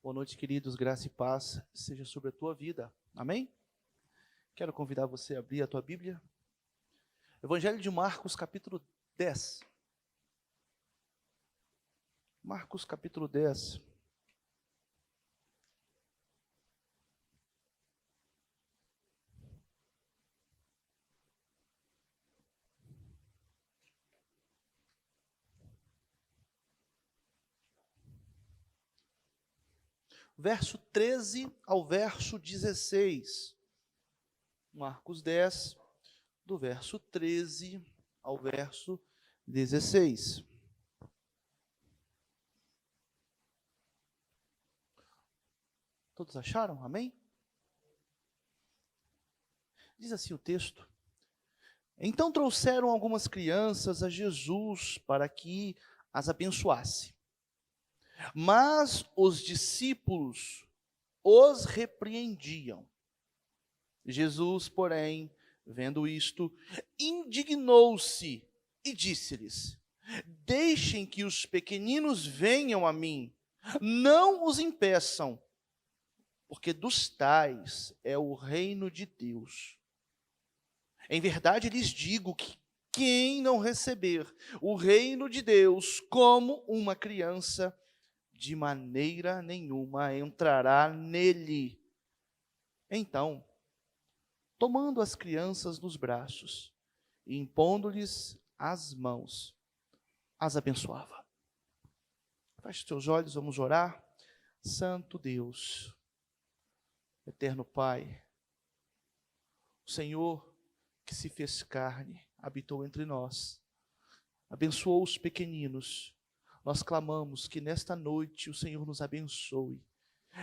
Boa noite, queridos, graça e paz seja sobre a tua vida, amém? Quero convidar você a abrir a tua Bíblia. Evangelho de Marcos, capítulo 10. Marcos, capítulo 10. Verso 13 ao verso 16. Marcos 10, do verso 13 ao verso 16. Todos acharam? Amém? Diz assim o texto: Então trouxeram algumas crianças a Jesus para que as abençoasse. Mas os discípulos os repreendiam. Jesus, porém, vendo isto, indignou-se e disse-lhes: Deixem que os pequeninos venham a mim, não os impeçam, porque dos tais é o reino de Deus. Em verdade lhes digo que quem não receber o reino de Deus como uma criança, de maneira nenhuma entrará nele. Então, tomando as crianças nos braços e impondo-lhes as mãos, as abençoava. Feche seus olhos, vamos orar. Santo Deus, eterno Pai, o Senhor que se fez carne, habitou entre nós, abençoou os pequeninos. Nós clamamos que nesta noite o Senhor nos abençoe,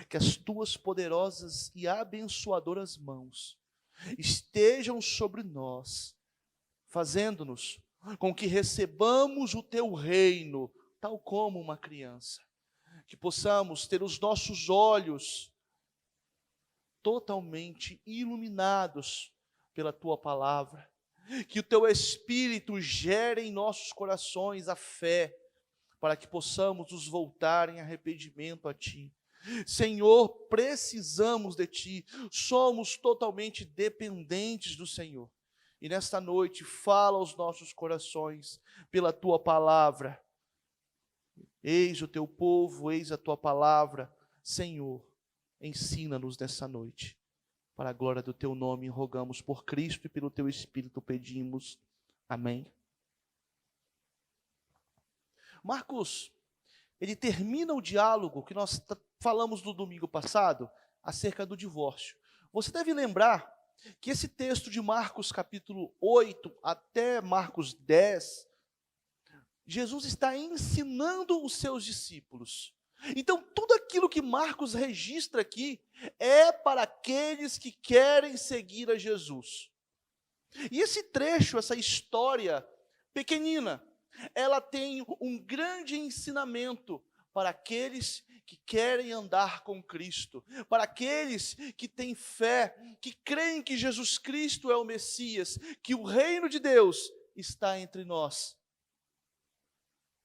que as tuas poderosas e abençoadoras mãos estejam sobre nós, fazendo-nos com que recebamos o teu reino, tal como uma criança, que possamos ter os nossos olhos totalmente iluminados pela tua palavra, que o teu Espírito gere em nossos corações a fé, para que possamos nos voltar em arrependimento a Ti. Senhor, precisamos de Ti, somos totalmente dependentes do Senhor. E nesta noite, fala aos nossos corações pela Tua palavra. Eis o Teu povo, eis a Tua palavra. Senhor, ensina-nos nessa noite. Para a glória do Teu nome, rogamos por Cristo e pelo Teu Espírito pedimos. Amém. Marcos, ele termina o diálogo que nós falamos no domingo passado, acerca do divórcio. Você deve lembrar que esse texto de Marcos capítulo 8 até Marcos 10, Jesus está ensinando os seus discípulos. Então, tudo aquilo que Marcos registra aqui é para aqueles que querem seguir a Jesus. E esse trecho, essa história pequenina, ela tem um grande ensinamento para aqueles que querem andar com Cristo, para aqueles que têm fé, que creem que Jesus Cristo é o Messias, que o reino de Deus está entre nós.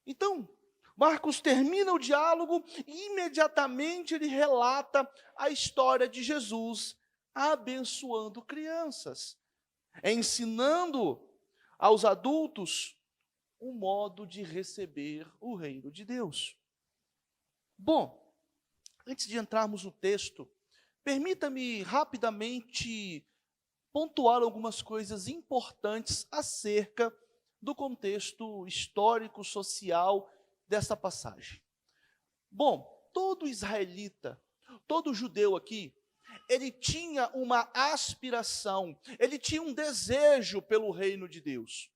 Então, Marcos termina o diálogo e imediatamente ele relata a história de Jesus abençoando crianças, ensinando aos adultos o modo de receber o reino de Deus. Bom, antes de entrarmos no texto, permita-me rapidamente pontuar algumas coisas importantes acerca do contexto histórico, social dessa passagem. Bom, todo israelita, todo judeu aqui, ele tinha uma aspiração, ele tinha um desejo pelo reino de Deus.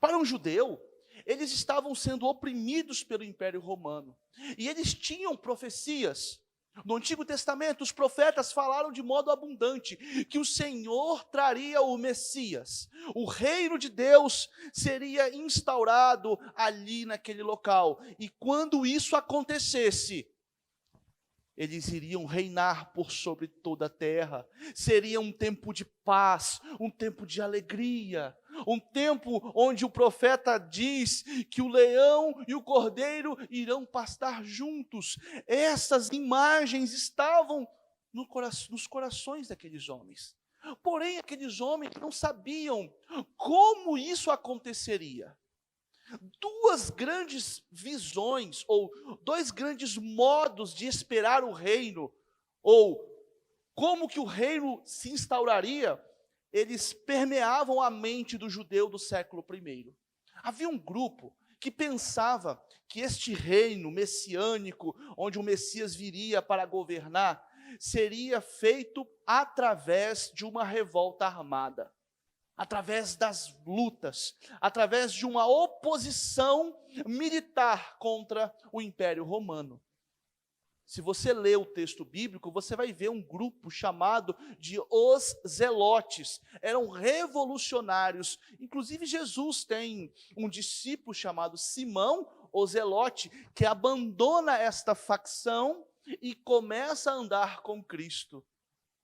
Para um judeu, eles estavam sendo oprimidos pelo Império Romano, e eles tinham profecias. No Antigo Testamento, os profetas falaram de modo abundante que o Senhor traria o Messias. O reino de Deus seria instaurado ali naquele local. E quando isso acontecesse, eles iriam reinar por sobre toda a terra. Seria um tempo de paz, um tempo de alegria. Um tempo onde o profeta diz que o leão e o cordeiro irão pastar juntos. Essas imagens estavam nos corações daqueles homens. Porém, aqueles homens não sabiam como isso aconteceria. Duas grandes visões, ou dois grandes modos de esperar o reino, ou como que o reino se instauraria, eles permeavam a mente do judeu do século I. Havia um grupo que pensava que este reino messiânico, onde o Messias viria para governar, seria feito através de uma revolta armada, através das lutas, através de uma oposição militar contra o Império Romano. Se você lê o texto bíblico, você vai ver um grupo chamado de os Zelotes. Eram revolucionários. Inclusive, Jesus tem um discípulo chamado Simão, o Zelote, que abandona esta facção e começa a andar com Cristo.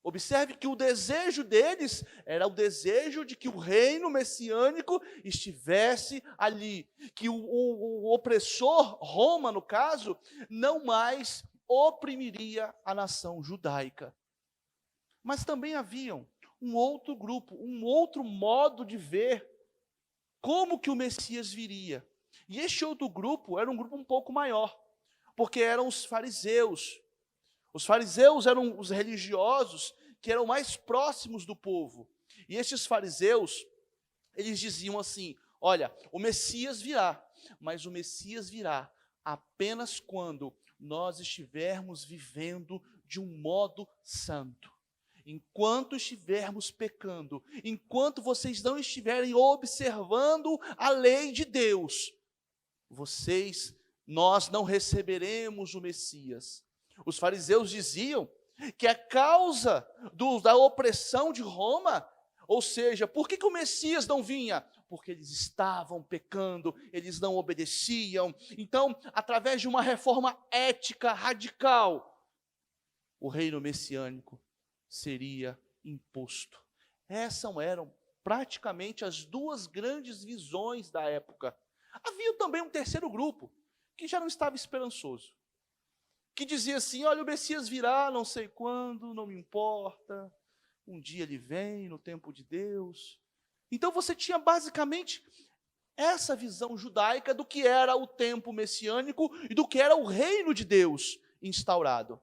Observe que o desejo deles era o desejo de que o reino messiânico estivesse ali, que o opressor, Roma no caso, não mais oprimiria a nação judaica. Mas também haviam um outro grupo, um outro modo de ver como que o Messias viria. E este outro grupo era um grupo um pouco maior, porque eram os fariseus. Os fariseus eram os religiosos que eram mais próximos do povo. E estes fariseus, eles diziam assim: olha, o Messias virá, mas o Messias virá apenas quando nós estivermos vivendo de um modo santo. Enquanto estivermos pecando, enquanto vocês não estiverem observando a lei de Deus, nós não receberemos o Messias. Os fariseus diziam que a causa da opressão de Roma, ou seja, por que o Messias não vinha? Porque eles estavam pecando, eles não obedeciam. Então, através de uma reforma ética radical, o reino messiânico seria imposto. Essas eram praticamente as duas grandes visões da época. Havia também um terceiro grupo, que já não estava esperançoso, que dizia assim: olha, o Messias virá, não sei quando, não me importa, um dia ele vem, no tempo de Deus. Então você tinha basicamente essa visão judaica do que era o tempo messiânico e do que era o reino de Deus instaurado.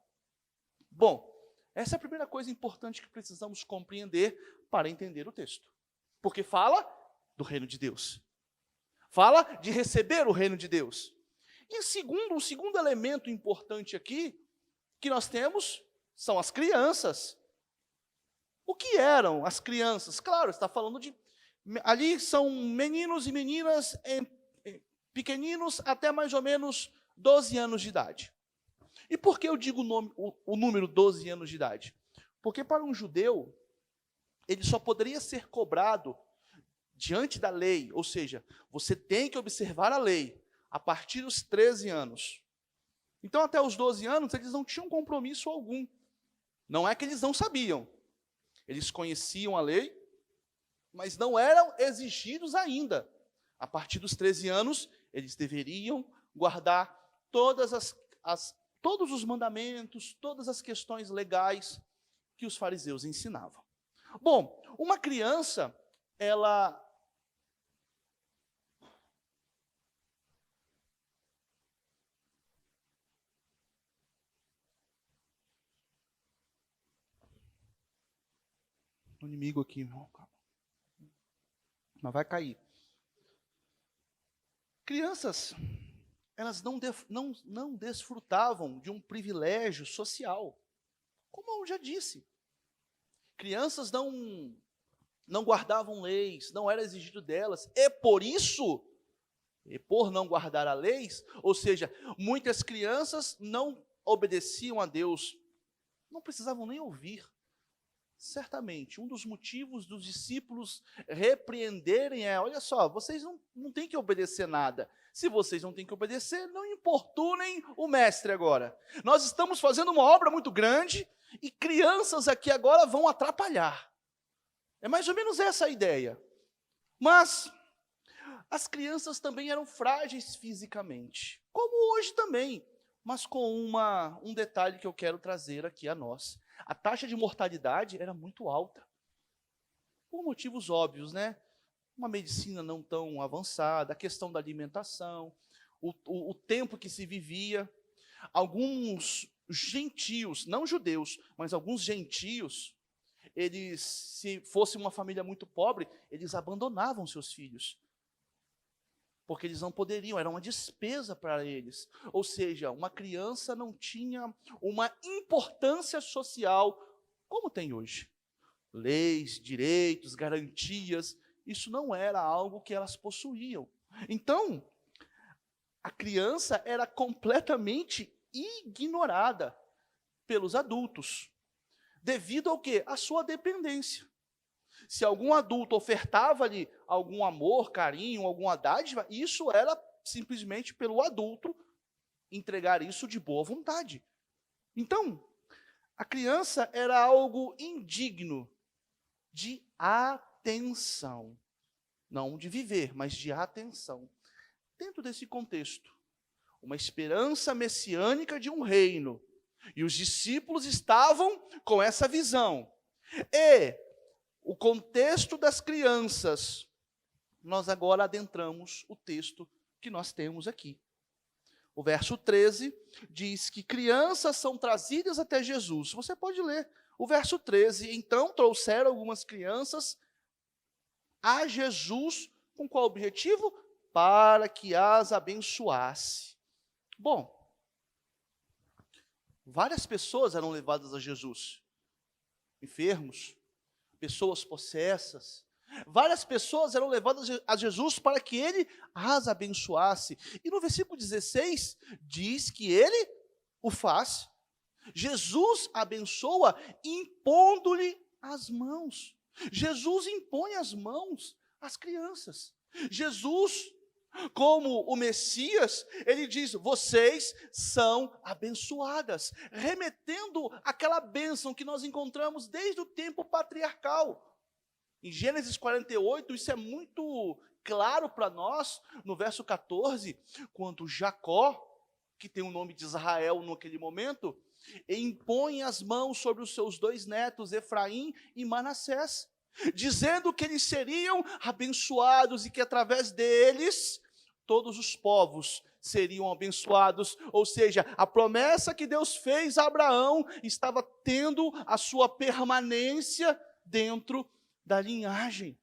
Bom, essa é a primeira coisa importante que precisamos compreender para entender o texto. Porque fala do reino de Deus. Fala de receber o reino de Deus. E um segundo elemento importante aqui, que nós temos, são as crianças. O que eram as crianças? Claro, está falando de... ali são meninos e meninas pequeninos até mais ou menos 12 anos de idade. E por que eu digo o número 12 anos de idade? Porque para um judeu, ele só poderia ser cobrado diante da lei, ou seja, você tem que observar a lei a partir dos 13 anos. Então, até os 12 anos, eles não tinham compromisso algum. Não é que eles não sabiam. Eles conheciam a lei, mas não eram exigidos ainda. A partir dos 13 anos, eles deveriam guardar todos os mandamentos, todas as questões legais que os fariseus ensinavam. Bom, uma criança, ela... O inimigo aqui, irmão. Mas vai cair. Crianças, elas não desfrutavam de um privilégio social. Como eu já disse. Crianças não guardavam leis, não era exigido delas. E por isso, e por não guardar a leis, ou seja, muitas crianças não obedeciam a Deus. Não precisavam nem ouvir. Certamente, um dos motivos dos discípulos repreenderem olha só, vocês não têm que obedecer nada. Se vocês não têm que obedecer, não importunem o mestre agora. Nós estamos fazendo uma obra muito grande e crianças aqui agora vão atrapalhar. É mais ou menos essa a ideia. Mas as crianças também eram frágeis fisicamente, como hoje também, mas com um detalhe que eu quero trazer aqui a nós. A taxa de mortalidade era muito alta, por motivos óbvios, né? Uma medicina não tão avançada, a questão da alimentação, o tempo que se vivia. Alguns gentios, não judeus, mas alguns gentios, eles, se fosse uma família muito pobre, eles abandonavam seus filhos, porque eles não poderiam, era uma despesa para eles. Ou seja, uma criança não tinha uma importância social como tem hoje. Leis, direitos, garantias, isso não era algo que elas possuíam. Então, a criança era completamente ignorada pelos adultos. Devido ao quê? À sua dependência. Se algum adulto ofertava-lhe algum amor, carinho, alguma dádiva, isso era simplesmente pelo adulto entregar isso de boa vontade. Então, a criança era algo indigno de atenção. Não de viver, mas de atenção. Dentro desse contexto, uma esperança messiânica de um reino. E os discípulos estavam com essa visão. E o contexto das crianças, nós agora adentramos o texto que nós temos aqui. O verso 13 diz que crianças são trazidas até Jesus. Você pode ler o verso 13. Então trouxeram algumas crianças a Jesus, com qual objetivo? Para que as abençoasse. Bom, várias pessoas eram levadas a Jesus. Enfermos, pessoas possessas. Várias pessoas eram levadas a Jesus para que ele as abençoasse. E no versículo 16 diz que ele o faz. Jesus abençoa impondo-lhe as mãos. Jesus impõe as mãos às crianças. Jesus, como o Messias, ele diz: vocês são abençoadas, remetendo àquela bênção que nós encontramos desde o tempo patriarcal. Em Gênesis 48, isso é muito claro para nós, no verso 14, quando Jacó, que tem o nome de Israel naquele momento, impõe as mãos sobre os seus dois netos, Efraim e Manassés, dizendo que eles seriam abençoados e que através deles todos os povos seriam abençoados. Ou seja, a promessa que Deus fez a Abraão estava tendo a sua permanência dentro da linhagem.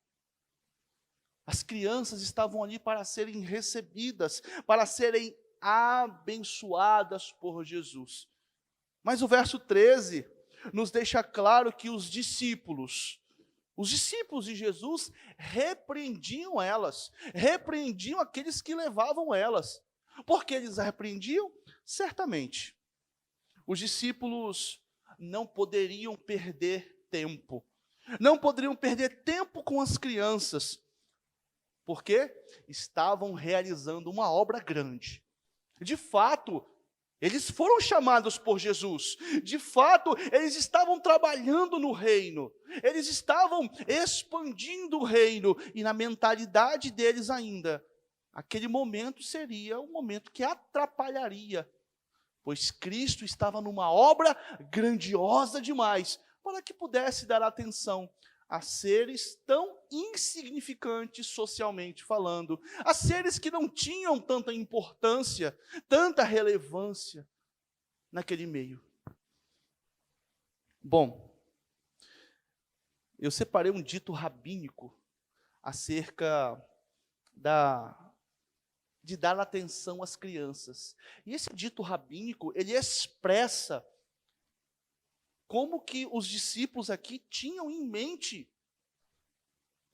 As crianças estavam ali para serem recebidas, para serem abençoadas por Jesus. Mas o verso 13 nos deixa claro que os discípulos de Jesus repreendiam elas, repreendiam aqueles que levavam elas. Por que eles a repreendiam? Certamente, os discípulos não poderiam perder tempo. Não poderiam perder tempo com as crianças, porque estavam realizando uma obra grande. De fato, eles foram chamados por Jesus. De fato, eles estavam trabalhando no reino. Eles estavam expandindo o reino. E na mentalidade deles ainda, aquele momento seria um momento que atrapalharia, pois Cristo estava numa obra grandiosa demais, para que pudesse dar atenção a seres tão insignificantes socialmente falando, a seres que não tinham tanta importância, tanta relevância naquele meio. Bom, eu separei um dito rabínico acerca de dar atenção às crianças. E esse dito rabínico, ele expressa como que os discípulos aqui tinham em mente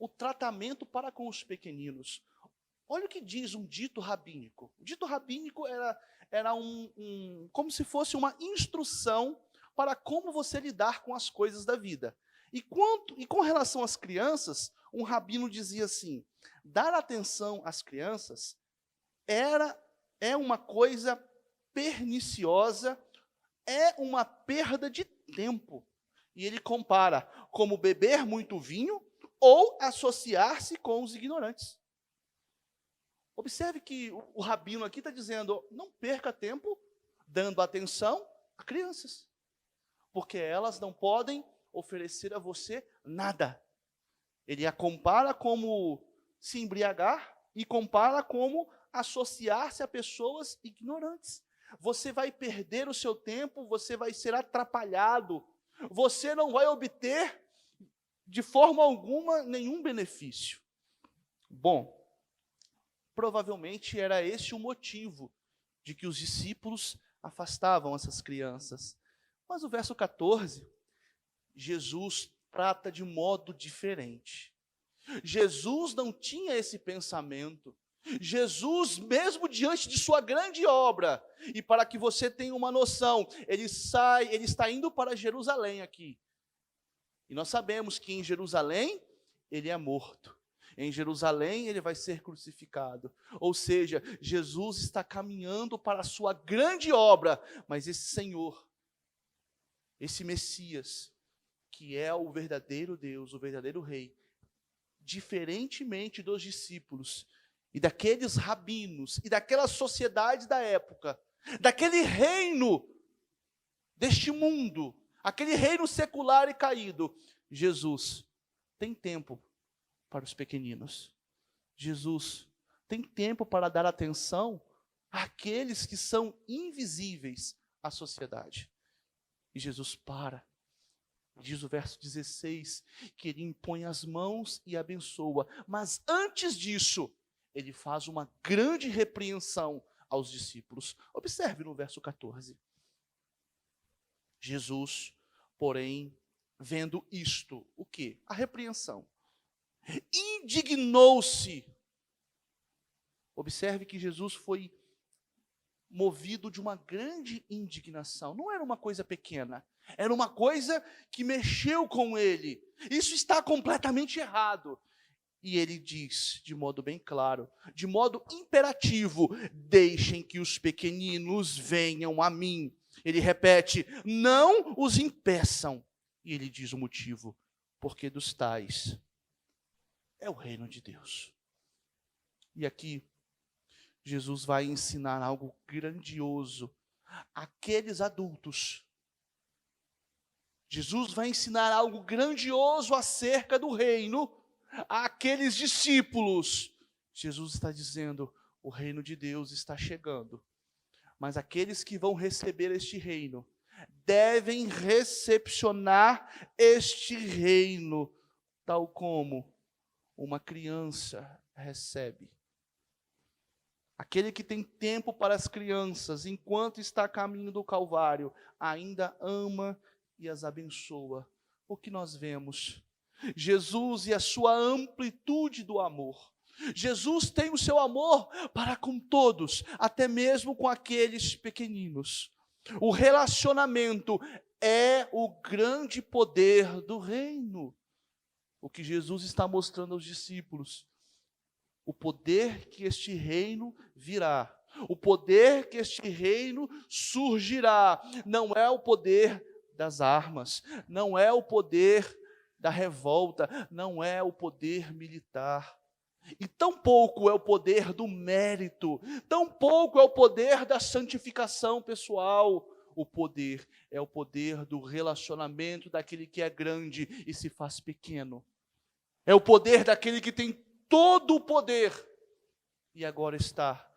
o tratamento para com os pequeninos. Olha o que diz um dito rabínico. O dito rabínico era como se fosse uma instrução para como você lidar com as coisas da vida. E com relação às crianças, um rabino dizia assim: dar atenção às crianças é uma coisa perniciosa, é uma perda de tempo. E ele compara como beber muito vinho ou associar-se com os ignorantes. Observe que o rabino aqui está dizendo, não perca tempo dando atenção a crianças, porque elas não podem oferecer a você nada. Ele a compara como se embriagar e compara como associar-se a pessoas ignorantes. Você vai perder o seu tempo, você vai ser atrapalhado, você não vai obter de forma alguma nenhum benefício. Bom, provavelmente era esse o motivo de que os discípulos afastavam essas crianças. Mas o verso 14, Jesus trata de modo diferente. Jesus não tinha esse pensamento. Jesus, mesmo diante de sua grande obra, e para que você tenha uma noção, ele está indo para Jerusalém aqui. E nós sabemos que em Jerusalém, ele é morto. Em Jerusalém, ele vai ser crucificado. Ou seja, Jesus está caminhando para a sua grande obra, mas esse Senhor, esse Messias, que é o verdadeiro Deus, o verdadeiro Rei, diferentemente dos discípulos e daqueles rabinos e daquela sociedade da época, daquele reino deste mundo, aquele reino secular e caído, Jesus tem tempo para os pequeninos. Jesus tem tempo para dar atenção àqueles que são invisíveis à sociedade. E Jesus para. Diz o verso 16, que ele impõe as mãos e abençoa. Mas antes disso, ele faz uma grande repreensão aos discípulos. Observe no verso 14. Jesus, porém, vendo isto, o quê? A repreensão. Indignou-se. Observe que Jesus foi movido de uma grande indignação. Não era uma coisa pequena. Era uma coisa que mexeu com ele. Isso está completamente errado. E ele diz, de modo bem claro, de modo imperativo, deixem que os pequeninos venham a mim. Ele repete, não os impeçam. E ele diz o motivo, porque dos tais é o reino de Deus. E aqui, Jesus vai ensinar algo grandioso àqueles adultos. Jesus vai ensinar algo grandioso acerca do reino àqueles discípulos. Jesus está dizendo, o reino de Deus está chegando. Mas aqueles que vão receber este reino, devem recepcionar este reino, tal como uma criança recebe. Aquele que tem tempo para as crianças, enquanto está a caminho do Calvário, ainda ama e as abençoa. O que nós vemos? Jesus e a sua amplitude do amor. Jesus tem o seu amor para com todos, até mesmo com aqueles pequeninos. O relacionamento é o grande poder do reino. O que Jesus está mostrando aos discípulos. O poder que este reino virá. O poder que este reino surgirá. Não é o poder das armas. Não é o poder da revolta. Não é o poder militar. E tampouco é o poder do mérito. Tampouco é o poder da santificação pessoal. O poder é o poder do relacionamento daquele que é grande e se faz pequeno. É o poder daquele que tem todo o poder, e agora está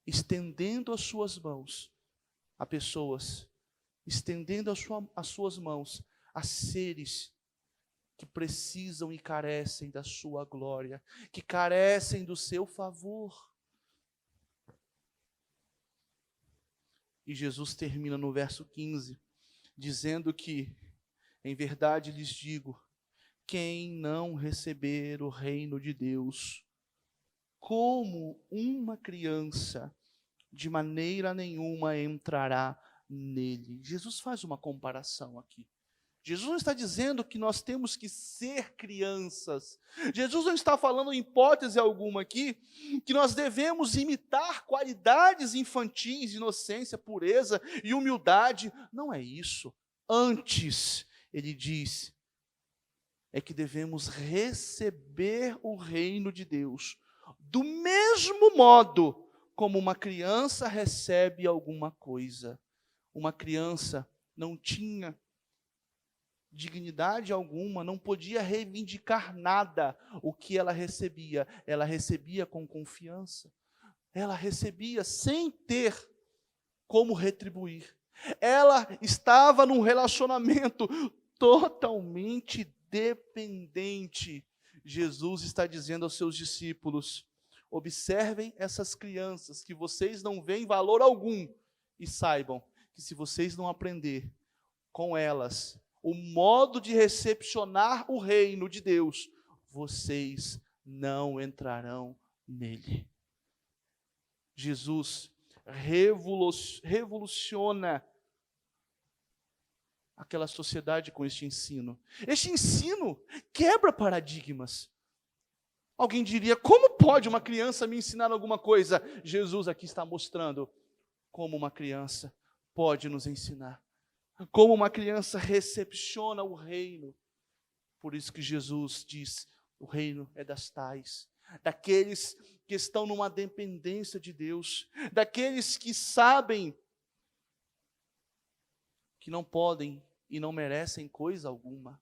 estendendo as suas mãos a pessoas, estendendo as suas mãos a seres que precisam e carecem da sua glória, que carecem do seu favor. E Jesus termina no verso 15, dizendo que, em verdade lhes digo, quem não receber o reino de Deus como uma criança, de maneira nenhuma entrará nele. Jesus faz uma comparação aqui. Jesus não está dizendo que nós temos que ser crianças. Jesus não está falando em hipótese alguma aqui, que nós devemos imitar qualidades infantis, inocência, pureza e humildade. Não é isso. Antes, ele diz, é que devemos receber o reino de Deus do mesmo modo como uma criança recebe alguma coisa. Uma criança não tinha dignidade alguma, não podia reivindicar nada. O que ela recebia com confiança. Ela recebia sem ter como retribuir. Ela estava num relacionamento totalmente dependente. Jesus está dizendo aos seus discípulos: observem essas crianças que vocês não veem valor algum e saibam que se vocês não aprender com elas o modo de recepcionar o reino de Deus, vocês não entrarão nele. Jesus revoluciona aquela sociedade com este ensino. Este ensino quebra paradigmas. Alguém diria: como pode uma criança me ensinar alguma coisa? Jesus aqui está mostrando como uma criança pode nos ensinar. Como uma criança recepciona o reino. Por isso que Jesus diz: o reino é das tais, daqueles que estão numa dependência de Deus, daqueles que sabem que não podem e não merecem coisa alguma.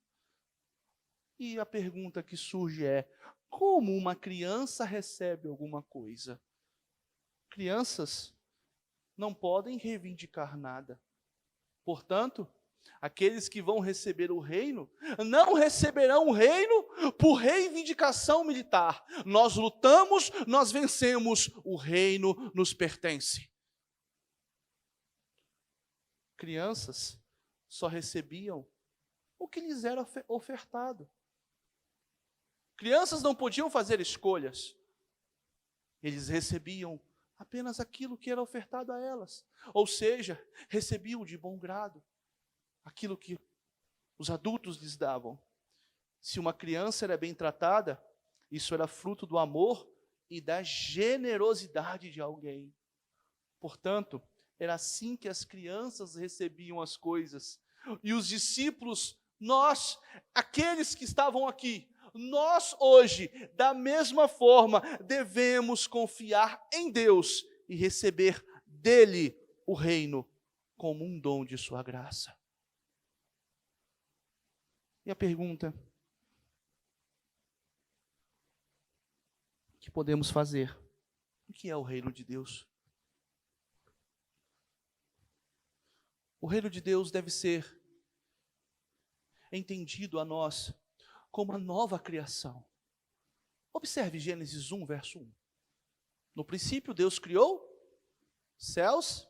E a pergunta que surge é: como uma criança recebe alguma coisa? Crianças não podem reivindicar nada. Portanto, aqueles que vão receber o reino, não receberão o reino por reivindicação militar. Nós lutamos, nós vencemos, o reino nos pertence. Crianças só recebiam o que lhes era ofertado. Crianças não podiam fazer escolhas. Eles recebiam apenas aquilo que era ofertado a elas. Ou seja, recebiam de bom grado aquilo que os adultos lhes davam. Se uma criança era bem tratada, isso era fruto do amor e da generosidade de alguém. Portanto, era assim que as crianças recebiam as coisas. E os discípulos, nós, aqueles que estavam aqui, nós hoje, da mesma forma, devemos confiar em Deus e receber dele o reino como um dom de sua graça. E a pergunta que podemos fazer: o que é o reino de Deus? O reino de Deus deve ser entendido a nós como a nova criação. Observe Gênesis 1, verso 1. No princípio, Deus criou céus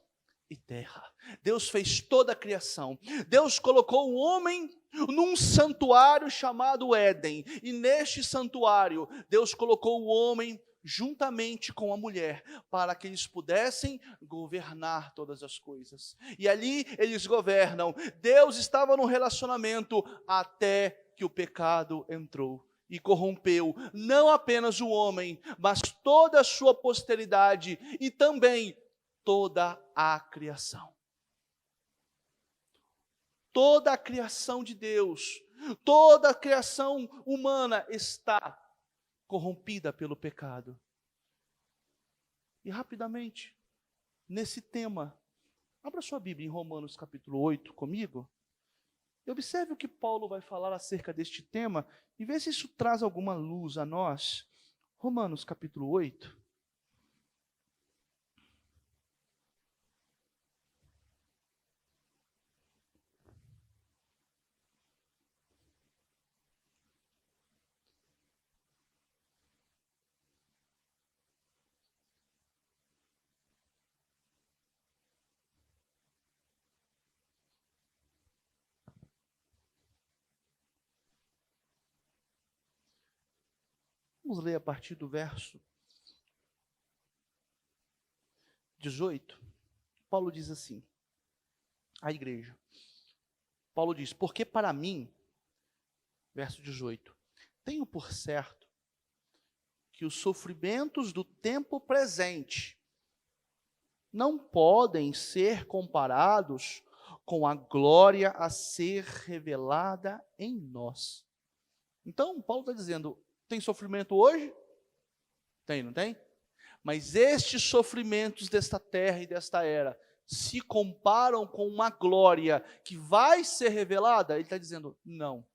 e terra. Deus fez toda a criação. Deus colocou o homem num santuário chamado Éden. E neste santuário, Deus colocou o homem juntamente com a mulher, para que eles pudessem governar todas as coisas. E ali eles governam. Deus estava no relacionamento até que o pecado entrou e corrompeu não apenas o homem, mas toda a sua posteridade e também toda a criação. Toda a criação de Deus, toda a criação humana está corrompida pelo pecado. E rapidamente, nesse tema, abra sua Bíblia em Romanos capítulo 8 comigo. E observe o que Paulo vai falar acerca deste tema e vê se isso traz alguma luz a nós. Romanos capítulo 8. Vamos ler a partir do verso 18. Paulo diz assim, à igreja. Paulo diz: porque para mim, verso 18, tenho por certo que os sofrimentos do tempo presente não podem ser comparados com a glória a ser revelada em nós. Então, Paulo está dizendo, tem sofrimento hoje? Tem, não tem? Mas estes sofrimentos desta terra e desta era se comparam com uma glória que vai ser revelada? Ele está dizendo, não.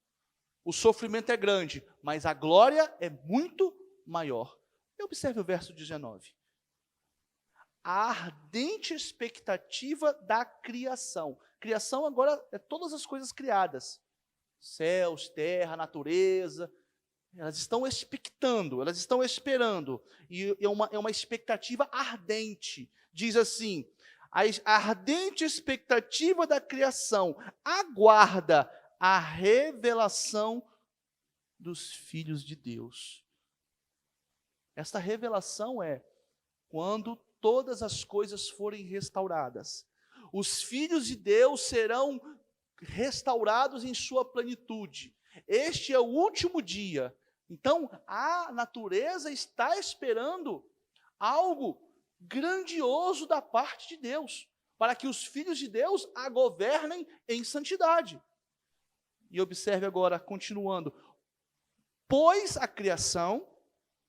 O sofrimento é grande, mas a glória é muito maior. E observe o verso 19. A ardente expectativa da criação. Criação agora é todas as coisas criadas. Céus, terra, natureza. Elas estão expectando, elas estão esperando. E é uma expectativa ardente. Diz assim, a ardente expectativa da criação aguarda a revelação dos filhos de Deus. Esta revelação é quando todas as coisas forem restauradas. Os filhos de Deus serão restaurados em sua plenitude. Este é o último dia. Então, a natureza está esperando algo grandioso da parte de Deus, para que os filhos de Deus a governem em santidade. E observe agora, continuando. Pois a criação,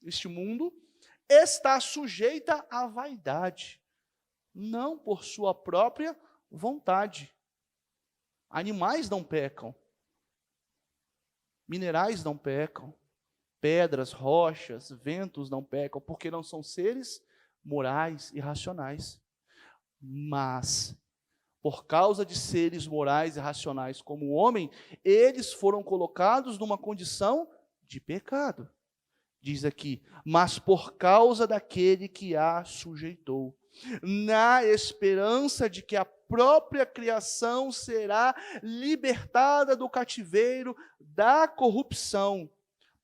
este mundo, está sujeita à vaidade, não por sua própria vontade. Animais não pecam, minerais não pecam, pedras, rochas, ventos não pecam, porque não são seres morais e racionais. Mas, por causa de seres morais e racionais como o homem, eles foram colocados numa condição de pecado. Diz aqui, mas por causa daquele que a sujeitou, na esperança de que a própria criação será libertada do cativeiro da corrupção,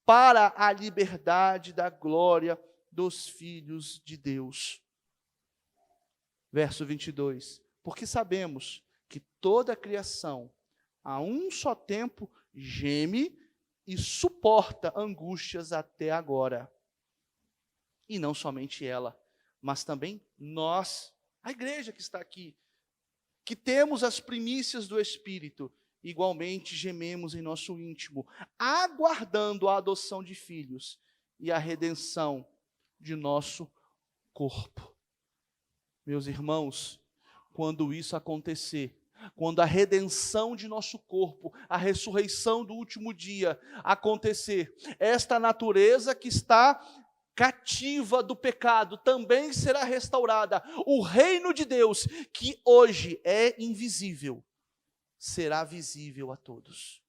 para a liberdade da glória dos filhos de Deus. Verso 22. Porque sabemos que toda a criação, a um só tempo, geme e suporta angústias até agora. E não somente ela, mas também nós, a igreja que está aqui, que temos as primícias do Espírito, igualmente gememos em nosso íntimo, aguardando a adoção de filhos e a redenção de nosso corpo. Meus irmãos, quando isso acontecer, quando a redenção de nosso corpo, a ressurreição do último dia acontecer, esta natureza que está cativa do pecado também será restaurada. O reino de Deus, que hoje é invisível, será visível a todos.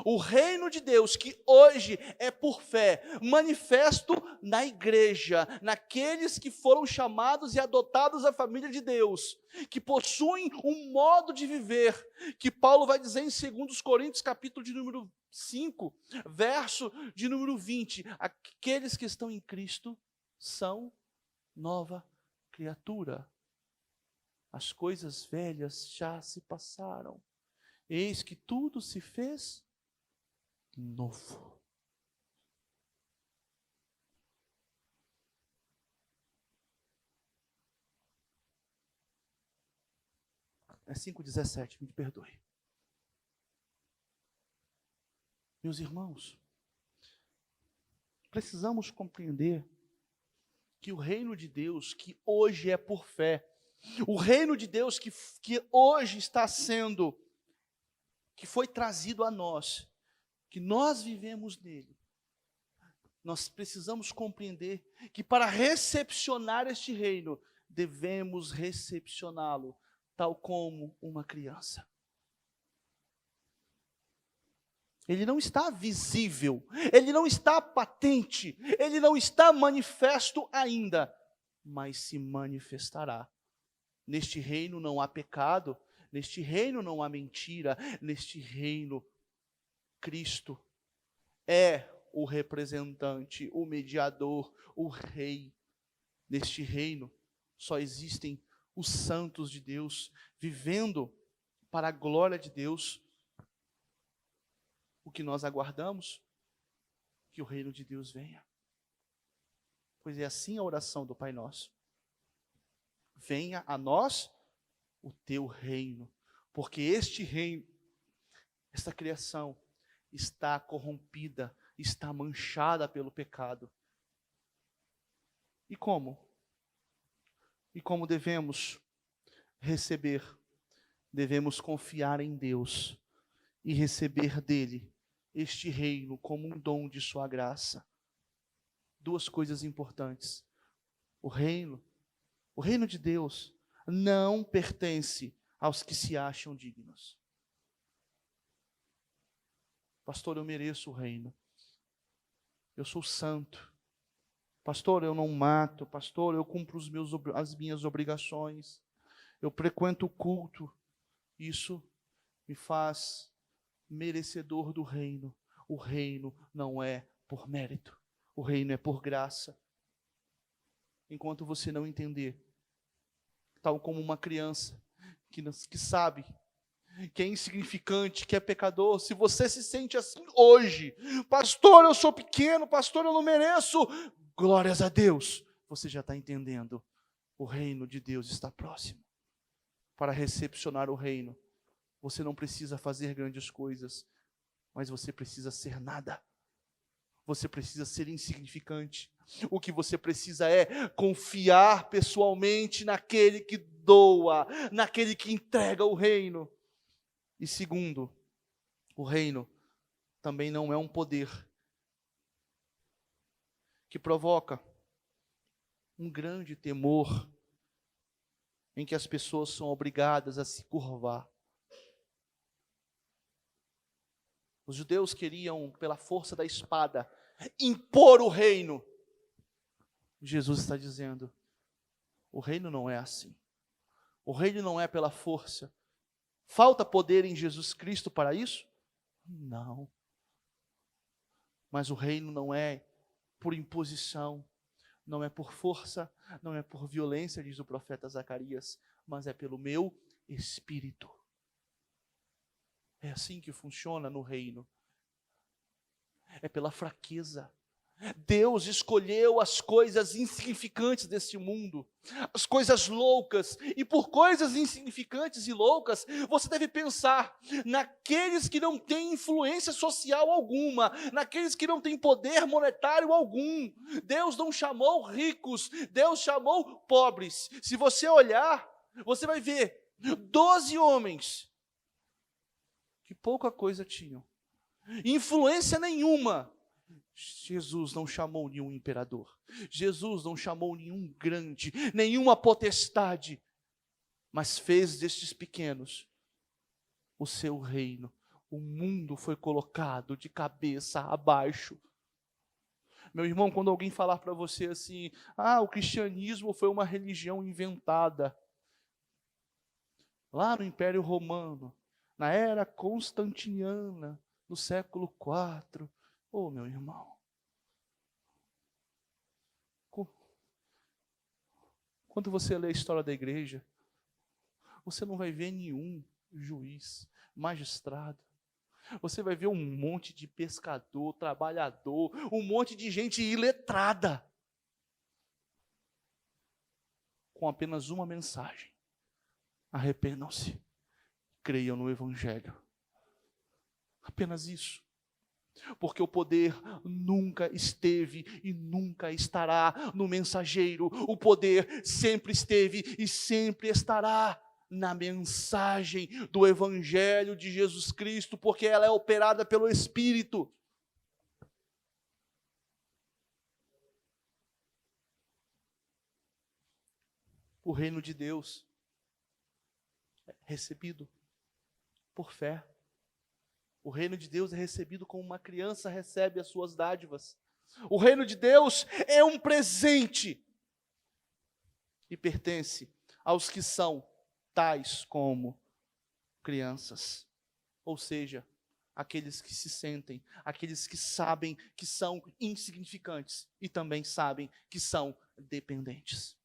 O reino de Deus, que hoje é por fé, manifesto na igreja, naqueles que foram chamados e adotados à família de Deus, que possuem um modo de viver, que Paulo vai dizer em 2 Coríntios, capítulo de número 5, verso de número 20, aqueles que estão em Cristo são nova criatura. As coisas velhas já se passaram, eis que tudo se fez novo. É 5:17, me perdoe. Meus irmãos, precisamos compreender que o reino de Deus, que hoje é por fé, o reino de Deus que hoje está sendo, que foi trazido a nós, que nós vivemos nele, nós precisamos compreender que para recepcionar este reino, devemos recepcioná-lo tal como uma criança. Ele não está visível, ele não está patente, ele não está manifesto ainda, mas se manifestará. Neste reino não há pecado, neste reino não há mentira, neste reino Cristo é o representante, o mediador, o rei. Neste reino só existem os santos de Deus, vivendo para a glória de Deus. O que nós aguardamos? Que o reino de Deus venha. Pois é assim a oração do Pai Nosso. Venha a nós o teu reino, porque este reino, esta criação, está corrompida, está manchada pelo pecado. E como? E como devemos receber? Devemos confiar em Deus e receber dele este reino como um dom de sua graça. Duas coisas importantes. O reino de Deus não pertence aos que se acham dignos. Pastor, eu mereço o reino. Eu sou santo. Pastor, eu não mato. Pastor, eu cumpro as minhas obrigações. Eu frequento o culto. Isso me faz merecedor do reino. O reino não é por mérito. O reino é por graça. Enquanto você não entender, tal como uma criança que sabe que é insignificante, que é pecador, se você se sente assim hoje, pastor, eu sou pequeno, pastor, eu não mereço, glórias a Deus, você já está entendendo, o reino de Deus está próximo. Para recepcionar o reino, você não precisa fazer grandes coisas, mas você precisa ser nada, você precisa ser insignificante. O que você precisa é confiar pessoalmente naquele que doa, naquele que entrega o reino. E segundo, o reino também não é um poder que provoca um grande temor em que as pessoas são obrigadas a se curvar. Os judeus queriam, pela força da espada, impor o reino. Jesus está dizendo, o reino não é assim. O reino não é pela força. Falta poder em Jesus Cristo para isso? Não. Mas o reino não é por imposição, não é por força, não é por violência, diz o profeta Zacarias, mas é pelo meu Espírito. É assim que funciona no reino. É pela fraqueza. Deus escolheu as coisas insignificantes deste mundo, as coisas loucas, e por coisas insignificantes e loucas, você deve pensar naqueles que não têm influência social alguma, naqueles que não têm poder monetário algum. Deus não chamou ricos, Deus chamou pobres. Se você olhar, você vai ver 12 homens que pouca coisa tinham, influência nenhuma. Jesus não chamou nenhum imperador, Jesus não chamou nenhum grande, nenhuma potestade, mas fez destes pequenos o seu reino. O mundo foi colocado de cabeça abaixo. Meu irmão, quando alguém falar para você assim, o cristianismo foi uma religião inventada lá no Império Romano, na era constantiniana, no século IV, meu irmão, quando você lê a história da igreja, você não vai ver nenhum juiz, magistrado. Você vai ver um monte de pescador, trabalhador, um monte de gente iletrada, com apenas uma mensagem: arrependam-se, creiam no Evangelho. Apenas isso. Porque o poder nunca esteve e nunca estará no mensageiro. O poder sempre esteve e sempre estará na mensagem do Evangelho de Jesus Cristo, porque ela é operada pelo Espírito. O reino de Deus é recebido por fé. O reino de Deus é recebido como uma criança recebe as suas dádivas. O reino de Deus é um presente e pertence aos que são tais como crianças. Ou seja, aqueles que se sentem, aqueles que sabem que são insignificantes e também sabem que são dependentes.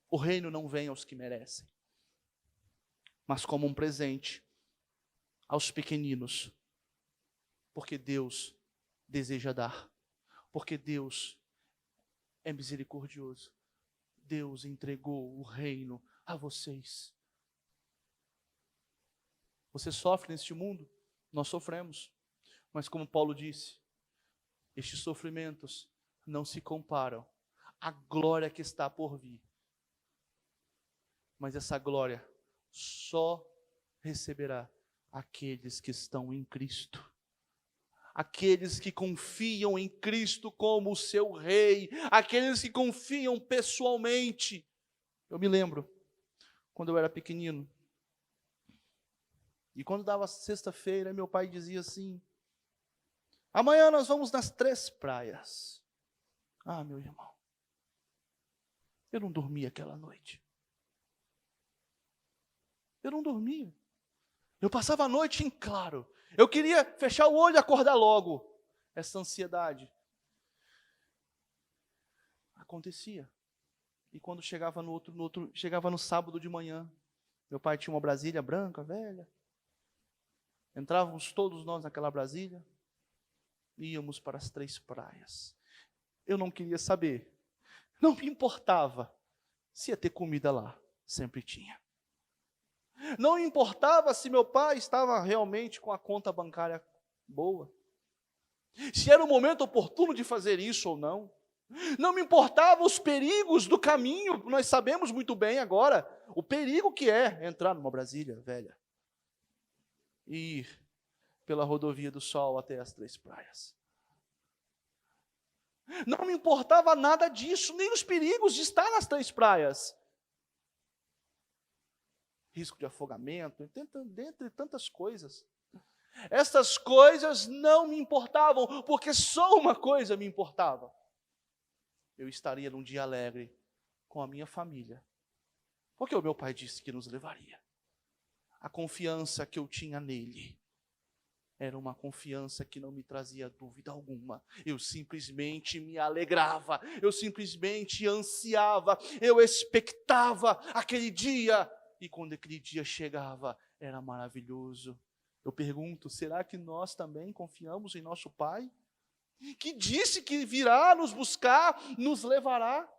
O reino não vem aos que merecem, mas como um presente aos pequeninos, porque Deus deseja dar, porque Deus é misericordioso. Deus entregou o reino a vocês. Você sofre neste mundo? Nós sofremos. Mas como Paulo disse, estes sofrimentos não se comparam à glória que está por vir. Mas essa glória só receberá aqueles que estão em Cristo. Aqueles que confiam em Cristo como o seu Rei. Aqueles que confiam pessoalmente. Eu me lembro, quando eu era pequenino, e quando dava sexta-feira, meu pai dizia assim: amanhã nós vamos nas 3 praias. Ah, meu irmão, eu não dormia aquela noite. Eu não dormia. Eu passava a noite em claro. Eu queria fechar o olho e acordar logo. Essa ansiedade acontecia. E quando chegava chegava no sábado de manhã, meu pai tinha uma Brasília branca, velha. Entrávamos todos nós naquela Brasília, íamos para as 3 praias. Eu não queria saber, não me importava se ia ter comida lá, sempre tinha. Não me importava se meu pai estava realmente com a conta bancária boa, se era o momento oportuno de fazer isso ou não. Não me importava os perigos do caminho, nós sabemos muito bem agora o perigo que é entrar numa Brasília velha e ir pela rodovia do Sol até as 3 praias. Não me importava nada disso, nem os perigos de estar nas 3 praias. Risco de afogamento, dentre tantas coisas. Essas coisas não me importavam, porque só uma coisa me importava. Eu estaria num dia alegre com a minha família, porque o meu pai disse que nos levaria. A confiança que eu tinha nele era uma confiança que não me trazia dúvida alguma. Eu simplesmente me alegrava, eu simplesmente ansiava, eu expectava aquele dia. E quando aquele dia chegava, era maravilhoso. Eu pergunto, será que nós também confiamos em nosso Pai? Que disse que virá nos buscar, nos levará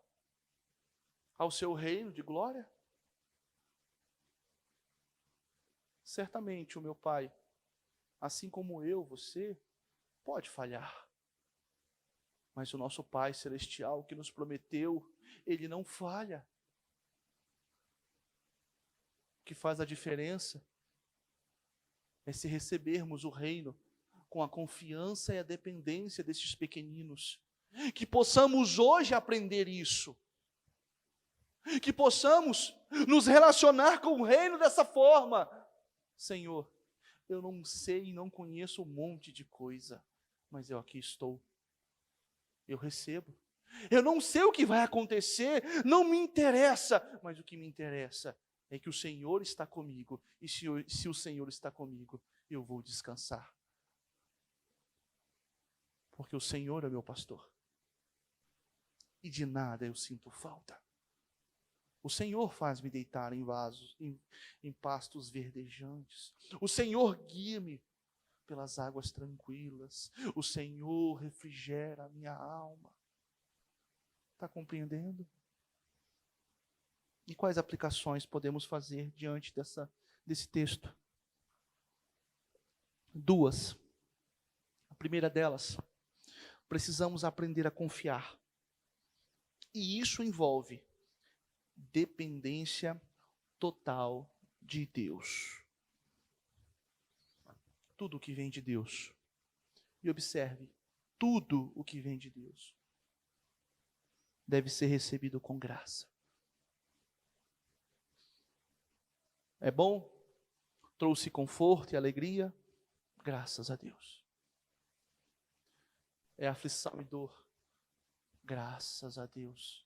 ao seu reino de glória? Certamente o meu Pai, assim como eu, você, pode falhar. Mas o nosso Pai Celestial que nos prometeu, Ele não falha. O que faz a diferença é se recebermos o reino com a confiança e a dependência desses pequeninos. Que possamos hoje aprender isso. Que possamos nos relacionar com o reino dessa forma. Senhor, eu não sei e não conheço um monte de coisa, mas eu aqui estou. Eu recebo. Eu não sei o que vai acontecer, não me interessa, mas o que me interessa é que o Senhor está comigo. E se o Senhor está comigo, eu vou descansar. Porque o Senhor é meu pastor. E de nada eu sinto falta. O Senhor faz-me deitar em pastos verdejantes. O Senhor guia-me pelas águas tranquilas. O Senhor refrigera a minha alma. Está compreendendo? E quais aplicações podemos fazer diante desse texto? 2. A primeira delas, precisamos aprender a confiar. E isso envolve dependência total de Deus. Tudo o que vem de Deus. E observe, tudo o que vem de Deus deve ser recebido com graça. É bom? Trouxe conforto e alegria? Graças a Deus. É aflição e dor? Graças a Deus.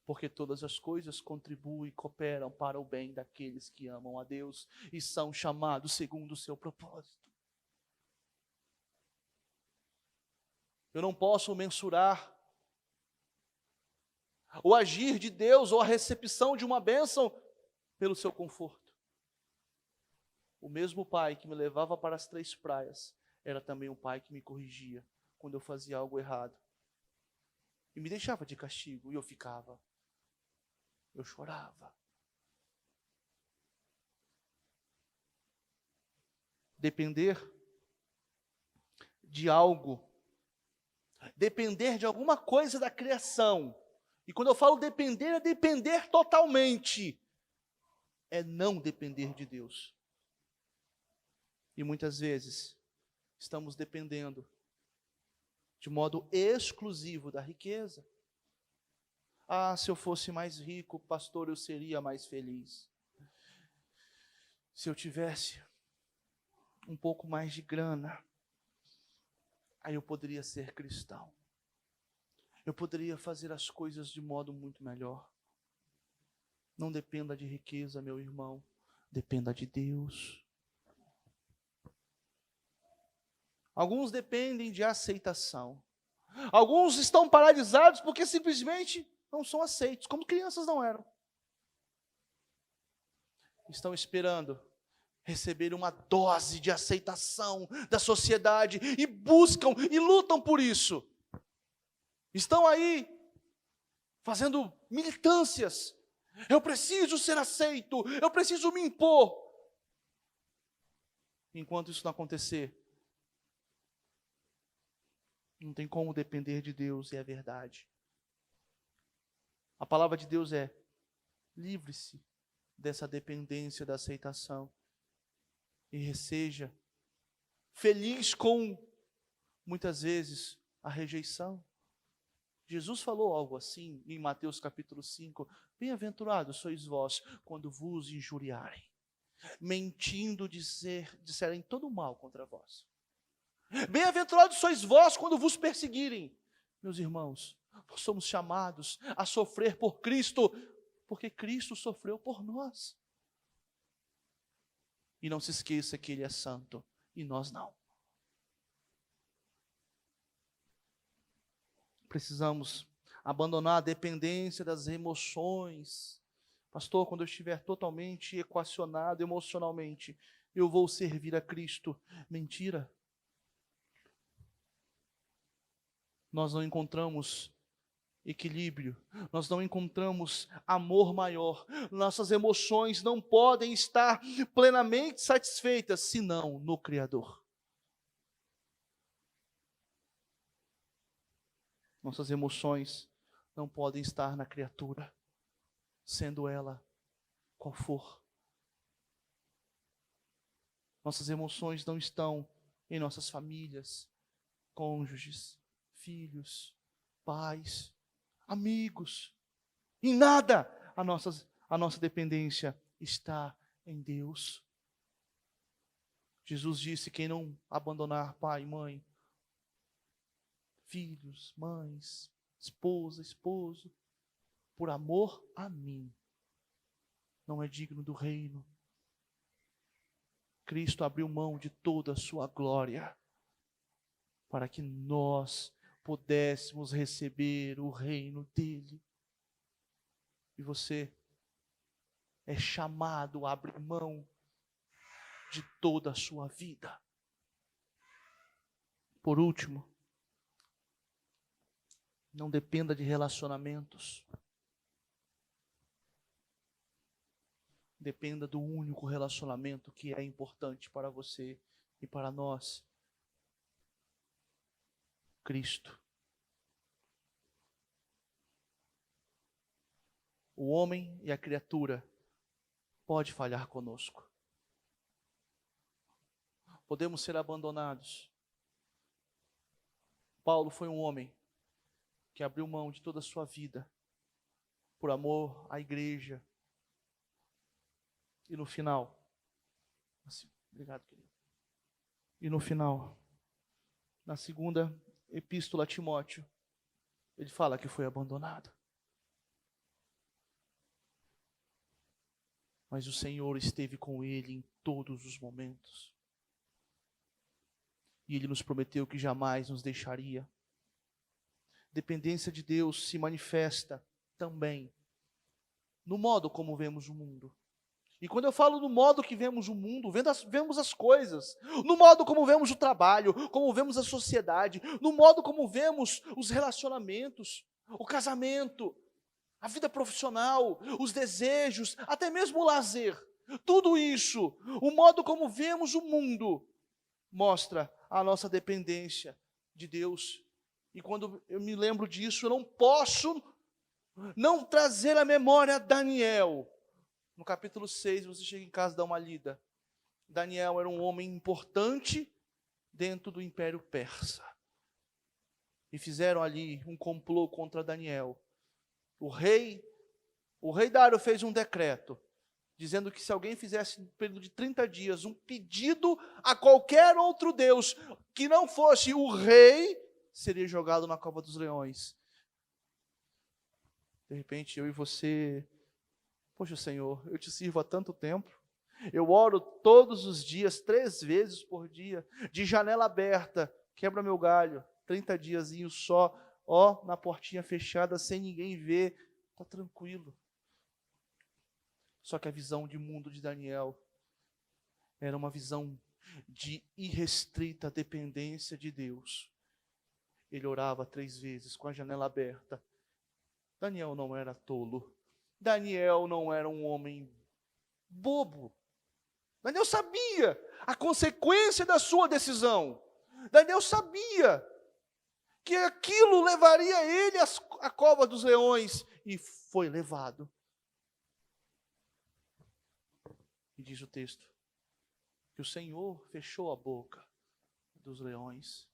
Porque todas as coisas contribuem e cooperam para o bem daqueles que amam a Deus e são chamados segundo o seu propósito. Eu não posso mensurar o agir de Deus ou a recepção de uma bênção pelo seu conforto. O mesmo pai que me levava para as 3 praias era também um pai que me corrigia quando eu fazia algo errado. E me deixava de castigo e eu chorava. depender de algo, depender de alguma coisa da criação. E quando eu falo depender, é depender totalmente. É não depender de Deus. E muitas vezes estamos dependendo de modo exclusivo da riqueza. Ah, se eu fosse mais rico, pastor, eu seria mais feliz. Se eu tivesse um pouco mais de grana, aí eu poderia ser cristão. Eu poderia fazer as coisas de modo muito melhor. Não dependa de riqueza, meu irmão. Dependa de Deus. Alguns dependem de aceitação. Alguns estão paralisados porque simplesmente não são aceitos, como crianças não eram. Estão esperando receber uma dose de aceitação da sociedade e buscam e lutam por isso. Estão aí fazendo militâncias. Eu preciso ser aceito, eu preciso me impor. Enquanto isso não acontecer, não tem como depender de Deus, e é verdade. A palavra de Deus é: livre-se dessa dependência da aceitação e seja feliz com, muitas vezes, a rejeição. Jesus falou algo assim em Mateus capítulo 5, bem-aventurados sois vós quando vos injuriarem, mentindo disserem todo mal contra vós. Bem-aventurados sois vós quando vos perseguirem. Meus irmãos, nós somos chamados a sofrer por Cristo, porque Cristo sofreu por nós. E não se esqueça que Ele é santo e nós não. Precisamos abandonar a dependência das emoções. Pastor, quando eu estiver totalmente equacionado emocionalmente, eu vou servir a Cristo. Mentira. Nós não encontramos equilíbrio, nós não encontramos amor maior, nossas emoções não podem estar plenamente satisfeitas, senão no Criador. Nossas emoções não podem estar na criatura, sendo ela qual for. Nossas emoções não estão em nossas famílias, cônjuges, filhos, pais, amigos. Em nada a nossa dependência está em Deus. Jesus disse: quem não abandonar pai, mãe, filhos, mães, esposa, esposo, por amor a mim, não é digno do reino. Cristo abriu mão de toda a sua glória para que nós pudéssemos receber o reino dele. E você é chamado a abrir mão de toda a sua vida. Por último, não dependa de relacionamentos. Dependa do único relacionamento que é importante para você e para nós: Cristo. O homem e a criatura pode falhar conosco. Podemos ser abandonados. Paulo foi um homem que abriu mão de toda a sua vida por amor à igreja. E no final, obrigado, querido. E no final, na segunda epístola a Timóteo, ele fala que foi abandonado. Mas o Senhor esteve com ele em todos os momentos. E Ele nos prometeu que jamais nos deixaria. Dependência de Deus se manifesta também no modo como vemos o mundo. E quando eu falo no modo que vemos o mundo, vemos as coisas, no modo como vemos o trabalho, como vemos a sociedade, no modo como vemos os relacionamentos, o casamento, a vida profissional, os desejos, até mesmo o lazer. Tudo isso, o modo como vemos o mundo, mostra a nossa dependência de Deus. E quando eu me lembro disso, eu não posso não trazer à memória Daniel. No capítulo 6, você chega em casa e dá uma lida. Daniel era um homem importante dentro do Império Persa. E fizeram ali um complô contra Daniel. O rei Dário fez um decreto, dizendo que se alguém fizesse, no período de 30 dias, um pedido a qualquer outro Deus, que não fosse o rei, seria jogado na cova dos leões. De repente, eu e você, poxa Senhor, eu te sirvo há tanto tempo, eu oro todos os dias, 3 vezes por dia, de janela aberta, quebra meu galho, 30 diazinhos só, ó, na portinha fechada, sem ninguém ver, está tranquilo. Só que a visão de mundo de Daniel era uma visão de irrestrita dependência de Deus. Ele orava 3 vezes com a janela aberta. Daniel não era tolo. Daniel não era um homem bobo. Daniel sabia a consequência da sua decisão. Daniel sabia que aquilo levaria ele à cova dos leões. E foi levado. E diz o texto que o Senhor fechou a boca dos leões.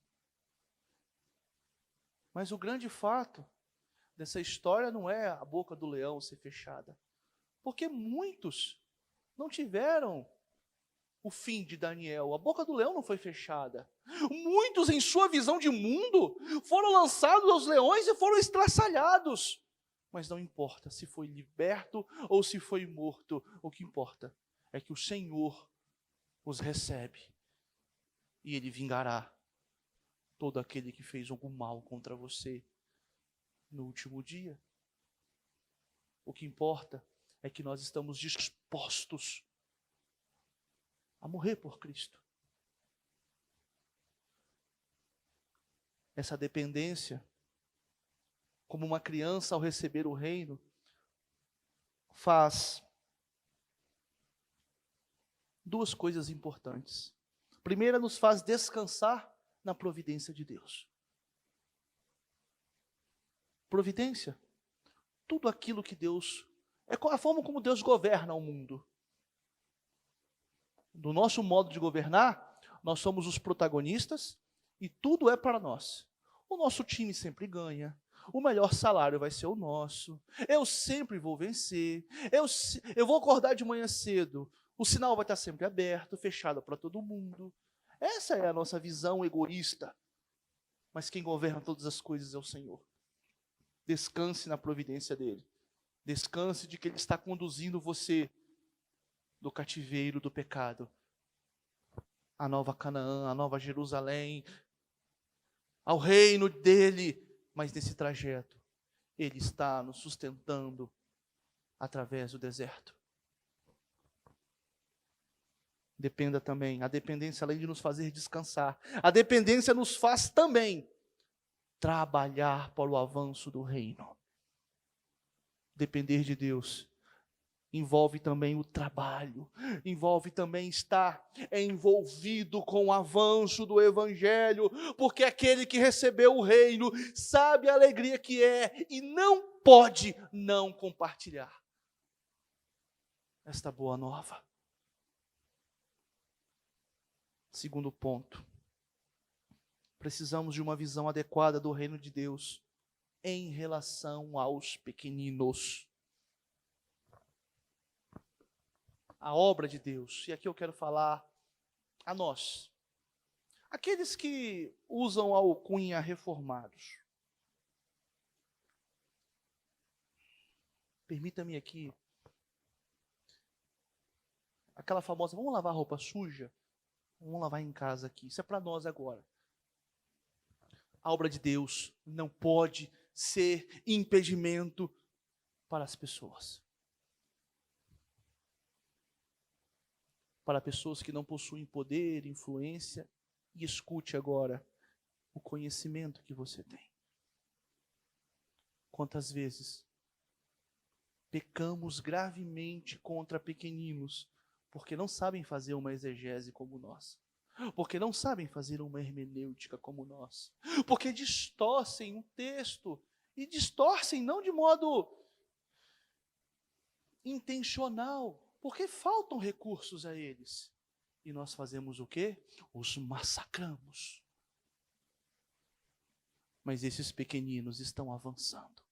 Mas o grande fato dessa história não é a boca do leão ser fechada. Porque muitos não tiveram o fim de Daniel. A boca do leão não foi fechada. Muitos, em sua visão de mundo, foram lançados aos leões e foram estraçalhados. Mas não importa se foi liberto ou se foi morto. O que importa é que o Senhor os recebe. E Ele vingará todo aquele que fez algum mal contra você no último dia. O que importa é que nós estamos dispostos a morrer por Cristo. Essa dependência, como uma criança ao receber o reino, faz 2 coisas importantes. Primeira, nos faz descansar na providência de Deus. Providência, tudo aquilo que Deus, é a forma como Deus governa o mundo. Do nosso modo de governar, nós somos os protagonistas e tudo é para nós. O nosso time sempre ganha, o melhor salário vai ser o nosso, eu sempre vou vencer, eu vou acordar de manhã cedo, o sinal vai estar sempre aberto, fechado para todo mundo. Essa é a nossa visão egoísta. Mas quem governa todas as coisas é o Senhor. Descanse na providência dEle. Descanse de que Ele está conduzindo você do cativeiro do pecado, a nova Canaã, a nova Jerusalém, ao reino dEle. Mas nesse trajeto, Ele está nos sustentando através do deserto. Dependa também. A dependência, além de nos fazer descansar, a dependência nos faz também trabalhar para o avanço do reino. Depender de Deus envolve também o trabalho, envolve também estar envolvido com o avanço do Evangelho, porque aquele que recebeu o reino sabe a alegria que é e não pode não compartilhar esta boa nova. Segundo ponto, precisamos de uma visão adequada do reino de Deus em relação aos pequeninos. A obra de Deus, e aqui eu quero falar a nós, aqueles que usam a alcunha reformados. Permita-me aqui, aquela famosa, vamos lavar roupa suja? Vamos lavar em casa aqui, isso é para nós agora. A obra de Deus não pode ser impedimento para as pessoas. Para pessoas que não possuem poder, influência, e escute agora o conhecimento que você tem. Quantas vezes pecamos gravemente contra pequeninos, Porque não sabem fazer uma exegese como nós. Porque não sabem fazer uma hermenêutica como nós. Porque distorcem o texto. E distorcem não de modo intencional. Porque faltam recursos a eles. E nós fazemos o quê? Os massacramos. Mas esses pequeninos estão avançando.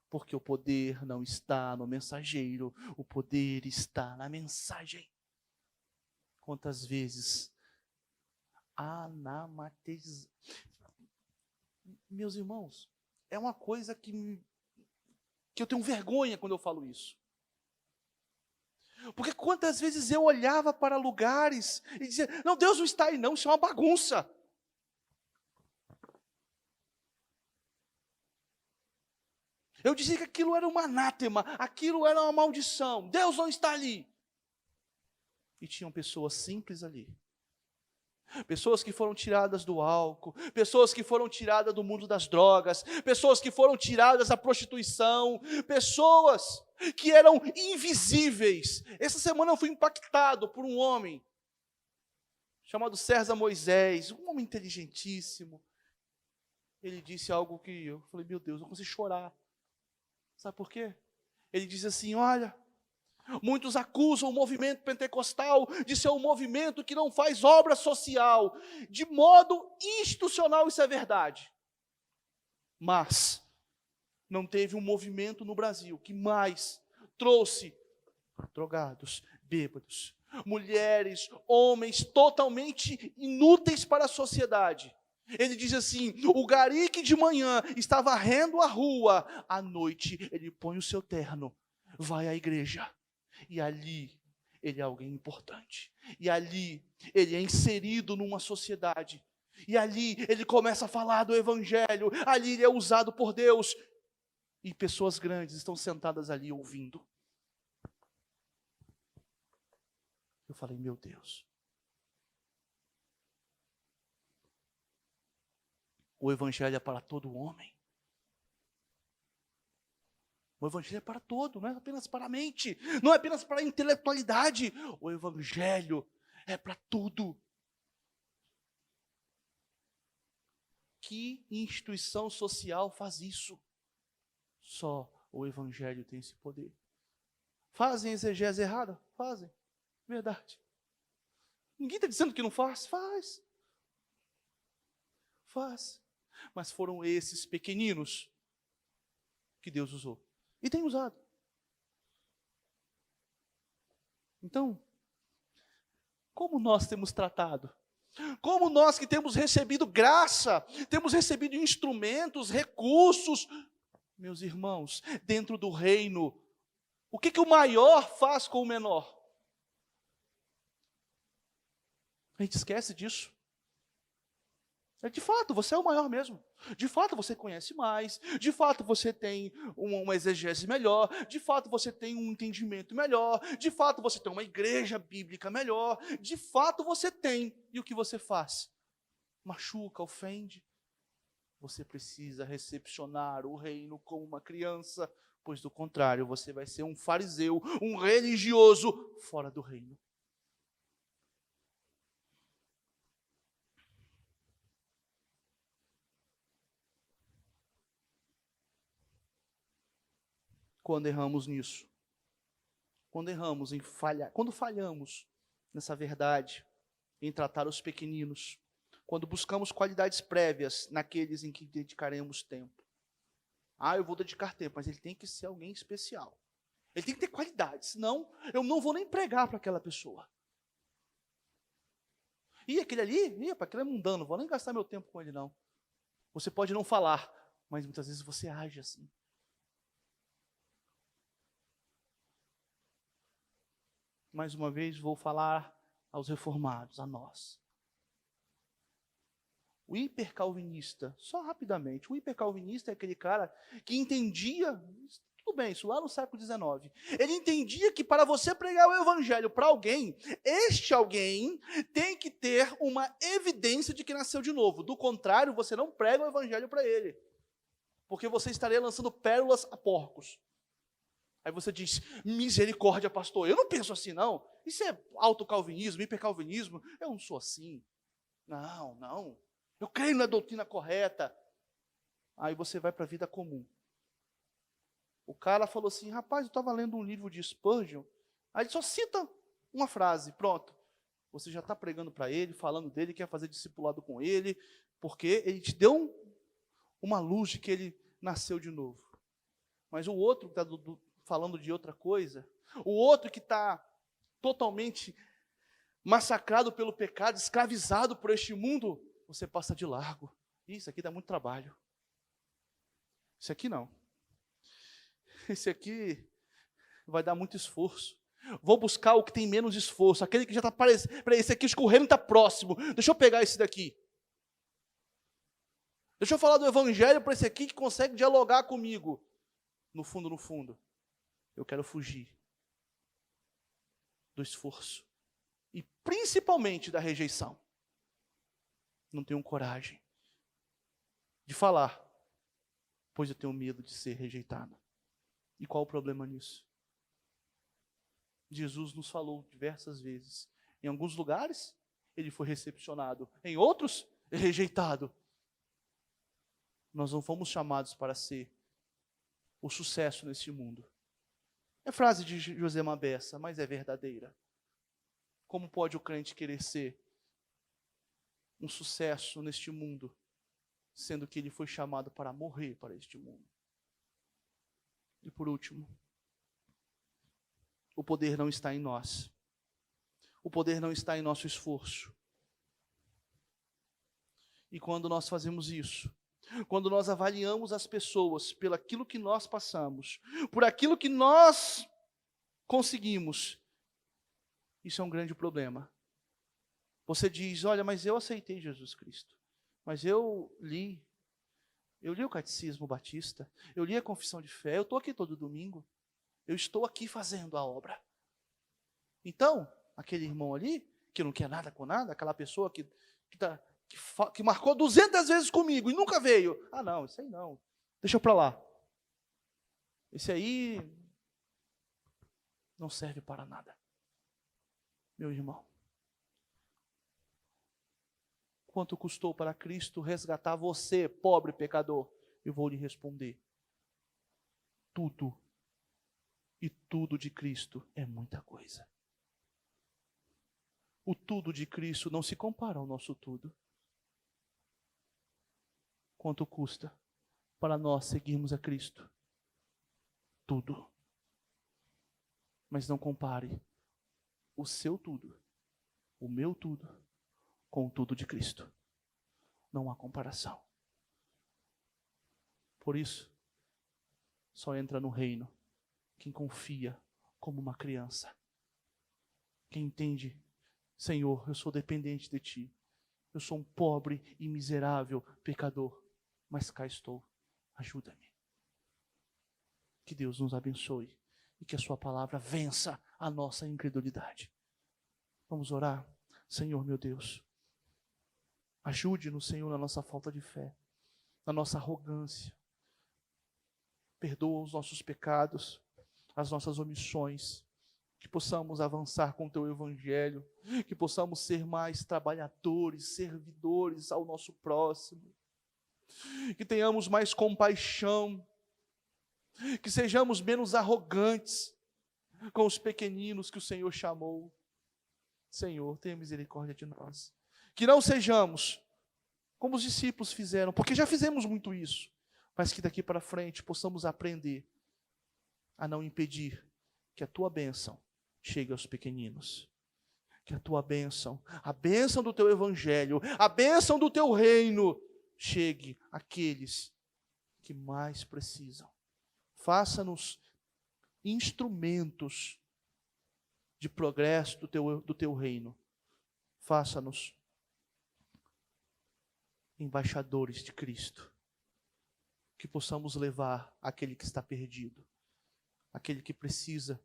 Porque o poder não está no mensageiro, o poder está na mensagem. Quantas vezes anamatez... Meus irmãos, é uma coisa que eu tenho vergonha quando eu falo isso. Porque quantas vezes eu olhava para lugares e dizia, não, Deus não está aí não, isso é uma bagunça. Eu dizia que aquilo era um anátema, aquilo era uma maldição, Deus não está ali. E tinham pessoas simples ali. Pessoas que foram tiradas do álcool, pessoas que foram tiradas do mundo das drogas, pessoas que foram tiradas da prostituição, pessoas que eram invisíveis. Essa semana eu fui impactado por um homem chamado César Moisés, um homem inteligentíssimo. Ele disse algo que eu falei, meu Deus, eu consigo chorar. Sabe por quê? Ele diz assim, olha, muitos acusam o movimento pentecostal de ser um movimento que não faz obra social. De modo institucional isso é verdade. Mas não teve um movimento no Brasil que mais trouxe drogados, bêbados, mulheres, homens totalmente inúteis para a sociedade. Ele diz assim, o gari que de manhã está varrendo a rua, à noite ele põe o seu terno, vai à igreja. E ali ele é alguém importante. E ali ele é inserido numa sociedade. E ali ele começa a falar do evangelho. Ali ele é usado por Deus. E pessoas grandes estão sentadas ali ouvindo. Eu falei, meu Deus. O evangelho é para todo homem. O evangelho é para todo, não é apenas para a mente, não é apenas para a intelectualidade. O evangelho é para tudo. Que instituição social faz isso? Só o evangelho tem esse poder. Fazem exegese errada? Fazem. Verdade. Ninguém está dizendo que não faz? Faz. Faz. Mas foram esses pequeninos que Deus usou. E tem usado. Então, como nós temos tratado? Como nós que temos recebido graça, temos recebido instrumentos, recursos, meus irmãos, dentro do reino, o que o maior faz com o menor? A gente esquece disso. De fato, você é o maior mesmo. De fato, você conhece mais. De fato, você tem uma exegese melhor. De fato, você tem um entendimento melhor. De fato, você tem uma igreja bíblica melhor. De fato, você tem. E o que você faz? Machuca, ofende. Você precisa recepcionar o reino como uma criança, pois do contrário, você vai ser um fariseu, um religioso fora do reino. Quando erramos nisso, quando falhamos nessa verdade, em tratar os pequeninos, quando buscamos qualidades prévias naqueles em que dedicaremos tempo. Eu vou dedicar tempo, mas ele tem que ser alguém especial. Ele tem que ter qualidade, senão eu não vou nem pregar para aquela pessoa. Aquele ali, aquele é mundano, não vou nem gastar meu tempo com ele não. Você pode não falar, mas muitas vezes você age assim. Mais uma vez vou falar aos reformados, a nós. O hipercalvinista, só rapidamente, o hipercalvinista é aquele cara que entendia, tudo bem, isso lá no século XIX, ele entendia que para você pregar o evangelho para alguém, este alguém tem que ter uma evidência de que nasceu de novo. Do contrário, você não prega o evangelho para ele, porque você estaria lançando pérolas a porcos. Aí você diz, misericórdia, pastor. Eu não penso assim, não. Isso é autocalvinismo, hipercalvinismo. Eu não sou assim. Não, não. Eu creio na doutrina correta. Aí você vai para a vida comum. O cara falou assim, rapaz, eu estava lendo um livro de Spurgeon. Aí ele só cita uma frase, pronto. Você já está pregando para ele, falando dele, quer fazer discipulado com ele, porque ele te deu uma luz de que ele nasceu de novo. Mas o outro que está falando de outra coisa, o outro que está totalmente massacrado pelo pecado, escravizado por este mundo, você passa de largo. Isso aqui dá muito trabalho. Isso aqui não. Esse aqui vai dar muito esforço. Vou buscar o que tem menos esforço, aquele que já está parecendo. Para esse aqui, escorrendo está próximo. Deixa eu pegar esse daqui. Deixa eu falar do evangelho para esse aqui que consegue dialogar comigo. No fundo, eu quero fugir do esforço. E principalmente da rejeição. Não tenho coragem de falar, pois eu tenho medo de ser rejeitado. E qual o problema nisso? Jesus nos falou diversas vezes. Em alguns lugares, ele foi recepcionado. Em outros, rejeitado. Nós não fomos chamados para ser o sucesso nesse mundo. É frase de José Mabessa, mas é verdadeira. Como pode o crente querer ser um sucesso neste mundo, sendo que ele foi chamado para morrer para este mundo? E por último, o poder não está em nós. O poder não está em nosso esforço. E quando nós fazemos isso, quando nós avaliamos as pessoas pelo aquilo que nós passamos, por aquilo que nós conseguimos, isso é um grande problema. Você diz, olha, mas eu aceitei Jesus Cristo. Mas eu li o Catecismo Batista, eu li a Confissão de Fé, eu estou aqui todo domingo. Eu estou aqui fazendo a obra. Então, aquele irmão ali, que não quer nada com nada, aquela pessoa que marcou 200 vezes comigo e nunca veio. Ah, não, isso aí não. Deixa para lá. Esse aí não serve para nada. Meu irmão, quanto custou para Cristo resgatar você, pobre pecador? Eu vou lhe responder. Tudo. E tudo de Cristo é muita coisa. O tudo de Cristo não se compara ao nosso tudo. Quanto custa para nós seguirmos a Cristo? Tudo. Mas não compare o seu tudo, o meu tudo, com o tudo de Cristo. Não há comparação. Por isso, só entra no reino quem confia como uma criança. Quem entende, Senhor, eu sou dependente de Ti. Eu sou um pobre e miserável pecador, mas cá estou. Ajuda-me. Que Deus nos abençoe e que a Sua palavra vença a nossa incredulidade. Vamos orar? Senhor, meu Deus, ajude-nos, Senhor, na nossa falta de fé, na nossa arrogância. Perdoa os nossos pecados, as nossas omissões, que possamos avançar com o Teu Evangelho, que possamos ser mais trabalhadores, servidores ao nosso próximo, que tenhamos mais compaixão, que sejamos menos arrogantes com os pequeninos que o Senhor chamou. Senhor, tenha misericórdia de nós. Que não sejamos como os discípulos fizeram, porque já fizemos muito isso, mas que daqui para frente possamos aprender a não impedir que a Tua bênção chegue aos pequeninos. Que a Tua bênção, a bênção do Teu Evangelho, a bênção do Teu reino, chegue àqueles que mais precisam. Faça-nos instrumentos de progresso do Teu reino. Faça-nos embaixadores de Cristo. Que possamos levar aquele que está perdido, aquele que precisa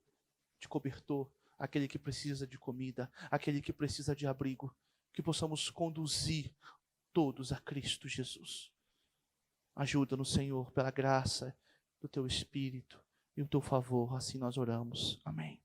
de cobertor, aquele que precisa de comida, aquele que precisa de abrigo, que possamos conduzir todos a Cristo Jesus. Ajuda-nos, Senhor, pela graça do Teu Espírito, e o teu favor. Assim nós oramos. Amém.